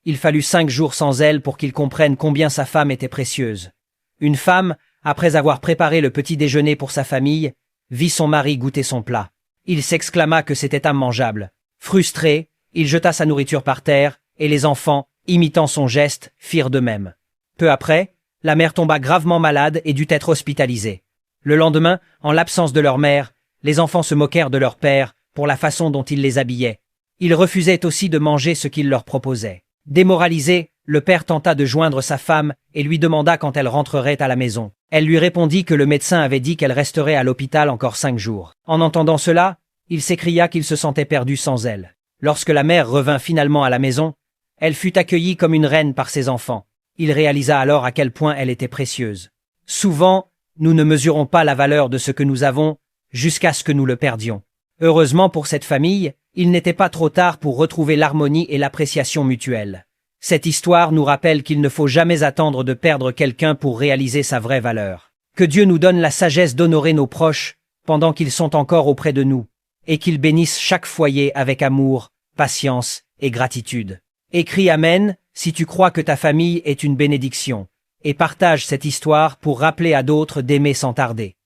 Il fallut 5 jours sans elle pour qu'il comprenne combien sa femme était précieuse. Une femme, après avoir préparé le petit déjeuner pour sa famille, vit son mari goûter son plat. Il s'exclama que c'était immangeable. Frustré, il jeta sa nourriture par terre, et les enfants, imitant son geste, firent de même. Peu après, la mère tomba gravement malade et dut être hospitalisée. Le lendemain, en l'absence de leur mère, les enfants se moquèrent de leur père pour la façon dont il les habillait. Ils refusaient aussi de manger ce qu'il leur proposait. Démoralisé, le père tenta de joindre sa femme et lui demanda quand elle rentrerait à la maison. Elle lui répondit que le médecin avait dit qu'elle resterait à l'hôpital encore 5 jours. En entendant cela, il s'écria qu'il se sentait perdu sans elle. Lorsque la mère revint finalement à la maison, elle fut accueillie comme une reine par ses enfants. Il réalisa alors à quel point elle était précieuse. Souvent, nous ne mesurons pas la valeur de ce que nous avons jusqu'à ce que nous le perdions. Heureusement pour cette famille, il n'était pas trop tard pour retrouver l'harmonie et l'appréciation mutuelle. Cette histoire nous rappelle qu'il ne faut jamais attendre de perdre quelqu'un pour réaliser sa vraie valeur. Que Dieu nous donne la sagesse d'honorer nos proches pendant qu'ils sont encore auprès de nous, et qu'il bénisse chaque foyer avec amour, patience et gratitude. Écris Amen si tu crois que ta famille est une bénédiction, et partage cette histoire pour rappeler à d'autres d'aimer sans tarder.